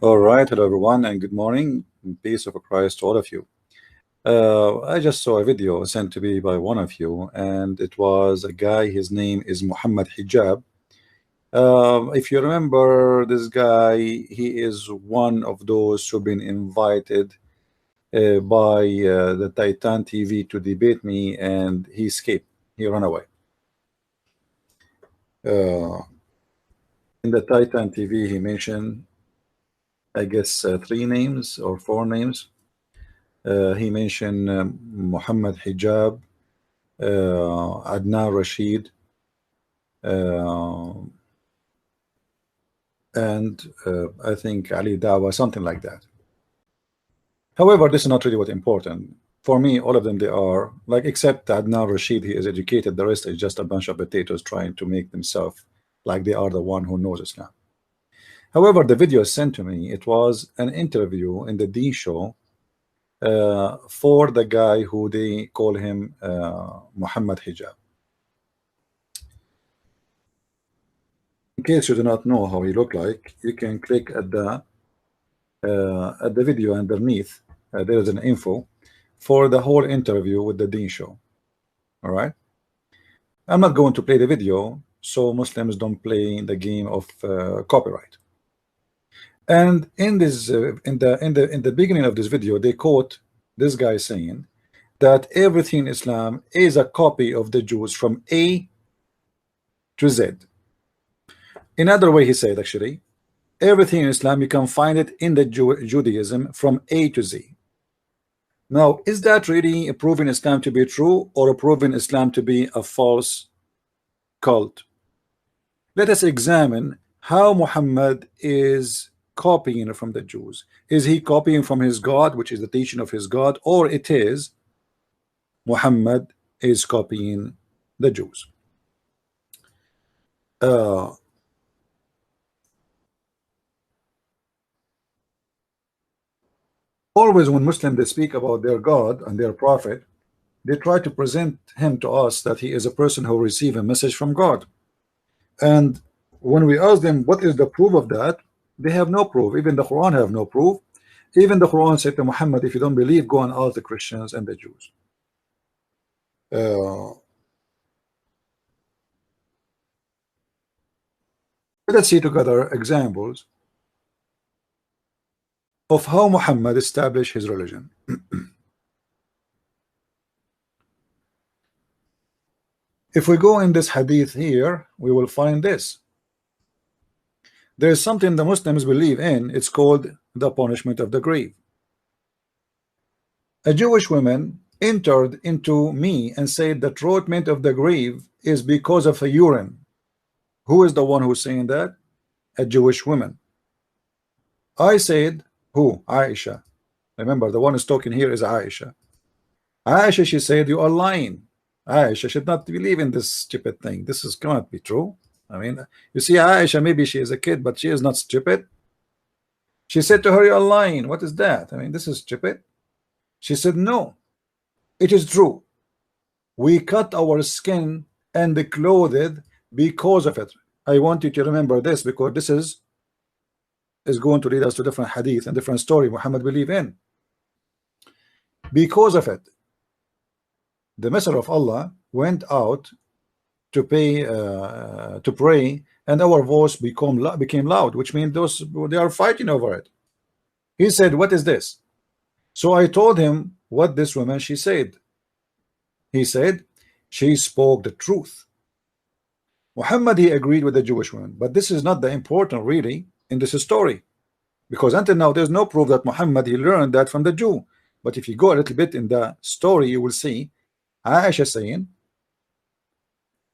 All right, hello everyone, and good morning. Peace of Christ to all of you. I just saw a video sent to me by one of you, and it was a guy. His name is Muhammad Hijab. If you remember this guy, he is one of those who've been invited by the Titan TV to debate me, and he escaped. He ran away. In the Titan TV, he mentioned, I guess, three names or four names. He mentioned Muhammad Hijab, Adnan Rashid, and I think Ali Dawa, something like that. However, this is not really what important. For me, all of them, they are, like, except Adnan Rashid, he is educated. The rest is just a bunch of potatoes trying to make themselves like they are the one who knows Islam. However, the video sent to me, it was an interview in the D show for the guy who they call him Muhammad Hijab. In case you do not know how he looked like, you can click at the video underneath. There is an info for the whole interview with the Dean show. All right, I'm not going to play the video, so Muslims don't play the game of copyright. And in this in the beginning of this video, they quote this guy saying that everything in Islam is a copy of the Jews from A to Z. In other way, he said, actually, everything in Islam, you can find it in the Judaism from A to Z. Now, is that really proving Islam to be true or proving Islam to be a false cult? Let us examine how Muhammad is copying from the Jews. Is he copying from his God, which is the teaching of his God, or it is Muhammad is copying the Jews? Always when Muslims they speak about their God and their prophet, they try to present him to us that he is a person who received a message from God. And when we ask them what is the proof of that, they have no proof. Even the Quran have no proof. Even the Quran said to Muhammad, if you don't believe, go and ask the Christians and the Jews. Let's see together examples of how Muhammad established his religion. If we go in this hadith here, we will find this. There is something the Muslims believe in. It's called the punishment of the grave. A Jewish woman entered into me and said the treatment of the grave is because of a urine. Who is the one who's saying that? A Jewish woman. I said, who? Aisha. Remember, the one who's talking here is Aisha. Aisha, she said, you are lying. Aisha should not believe in this stupid thing. This is cannot be true. I mean, you see, Aisha, maybe she is a kid, but she is not stupid. She said to her, you are lying. What is that? I mean, this is stupid. She said, no, it is true. We cut our skin and clothed because of it. I want you to remember this, because this is going to lead us to different hadith and different story Muhammad believe in. Because of it, the Messenger of Allah went out to pray, and our voice became loud, which means they are fighting over it. He said, what is this? So I told him what this woman she said. He said, she spoke the truth. Muhammad, he agreed with the Jewish woman, but this is not the important really in this story, because until now there's no proof that Muhammad he learned that from the Jew. But if you go a little bit in the story, you will see Aisha saying,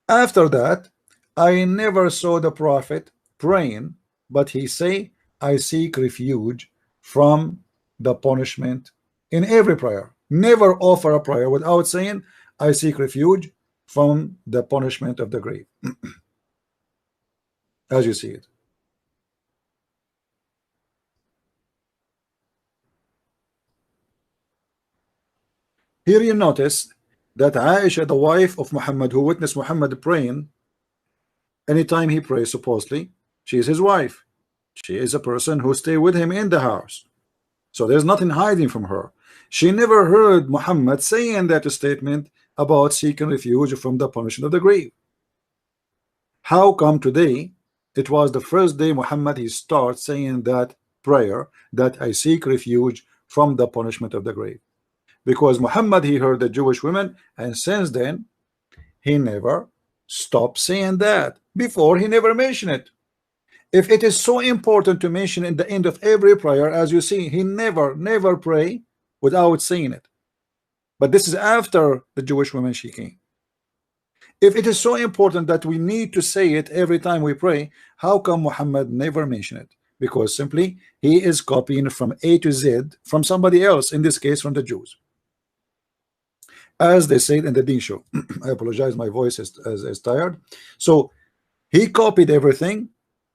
after that I never saw the prophet praying, but he say, I seek refuge from the punishment in every prayer. Never offer a prayer without saying, I seek refuge from the punishment of the grave. As you see it. Here you notice that Aisha, the wife of Muhammad, who witnessed Muhammad praying, anytime he prays, supposedly, she is his wife. She is a person who stay with him in the house. So there's nothing hiding from her. She never heard Muhammad saying that statement about seeking refuge from the punishment of the grave. How come today it was the first day Muhammad he starts saying that prayer, that I seek refuge from the punishment of the grave? Because Muhammad he heard the Jewish women, and since then he never stopped saying that. Before he never mentioned it. If it is so important to mention in the end of every prayer, as you see, he never pray without saying it. But this is after the Jewish woman she came. If it is so important that we need to say it every time we pray, how come Muhammad never mentioned it? Because simply he is copying from A to Z from somebody else, in this case from the Jews. As they said in the Deen show. I apologize, my voice is tired. So he copied everything,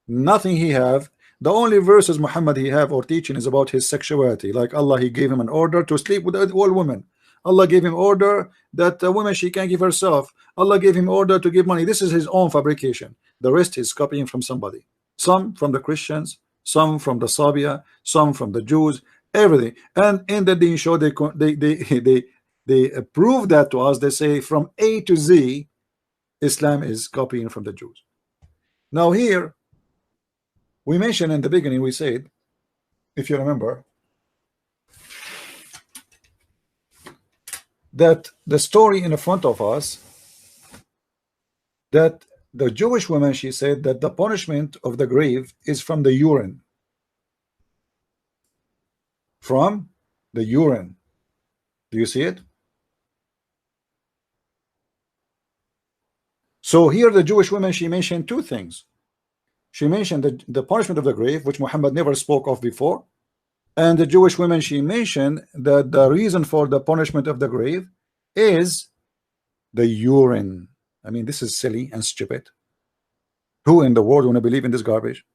nothing he have. The only verses Muhammad he have or teaching is about his sexuality. Like Allah, he gave him an order to sleep with all women. Allah gave him order that a woman she can give herself. Allah gave him order to give money. This is his own fabrication. The rest is copying from somebody. Some from the Christians, some from the Sabia, some from the Jews, everything. And in the Deen show, they prove that to us. They say from A to Z, Islam is copying from the Jews. Now here, we mentioned in the beginning, we said, if you remember, that the story in front of us, that the Jewish woman, she said that the punishment of the grave is from the urine. From the urine. Do you see it? So here the Jewish woman, she mentioned two things. She mentioned the punishment of the grave, which Muhammad never spoke of before. And the Jewish women, she mentioned that the reason for the punishment of the grave is the urine. I mean, this is silly and stupid. Who in the world want to believe in this garbage?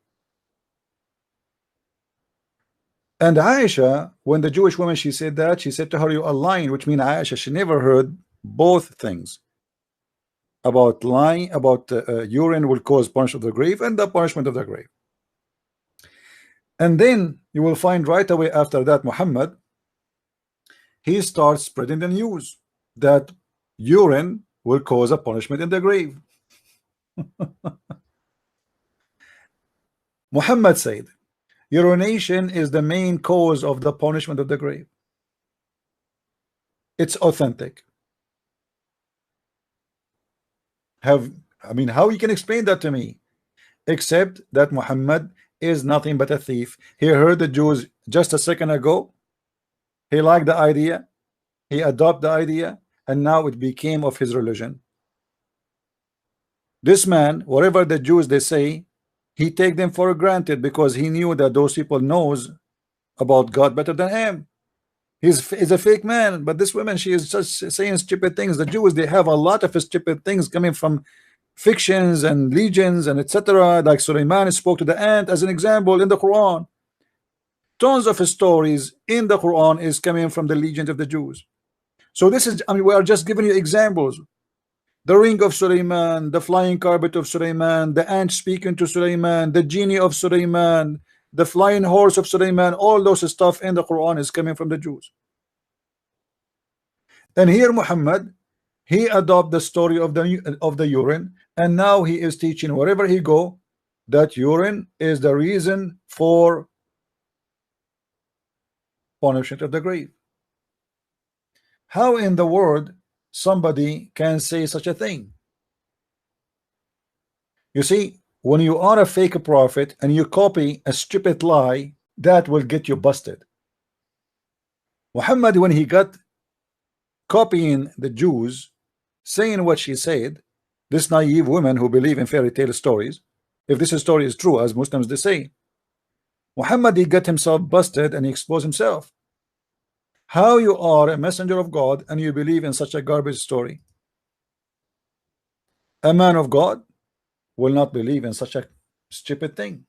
And Aisha, when the Jewish woman, she said that, she said to her, you are lying, which means Aisha, she never heard both things. About lying, about urine will cause punishment of the grave and the punishment of the grave. And then you will find right away after that Muhammad, he starts spreading the news that urine will cause a punishment in the grave. Muhammad said urination is the main cause of the punishment of the grave. It's authentic. I mean, how you can explain that to me? Except that Muhammad is nothing but a thief. He heard the Jews just a second ago. He liked the idea. He adopted the idea, and now it became of his religion. This man, whatever the Jews they say, he take them for granted because he knew that those people knows about God better than him. He's a fake man. But this woman, she is just saying stupid things. The Jews, they have a lot of stupid things coming from fictions and legends and etc. Like Sulaiman spoke to the ant as an example in the Quran. Tons of stories in the Quran is coming from the legend of the Jews. So this is, I mean, we are just giving you examples. The ring of Sulaiman, the flying carpet of Sulaiman, the ant speaking to Sulaiman, the genie of Sulaiman, the flying horse of Sulaiman, all those stuff in the Quran is coming from the Jews. And here Muhammad, he adopted the story of the urine, and now he is teaching wherever he go that urine is the reason for punishment of the grave. How in the world somebody can say such a thing? You see, when you are a fake prophet and you copy a stupid lie, that will get you busted. Muhammad, when he got copying the Jews, saying what she said, this naive woman who believe in fairy tale stories, if this story is true, as Muslims they say, Muhammad, he got himself busted and he exposed himself. How you are a messenger of God and you believe in such a garbage story? A man of God will not believe in such a stupid thing.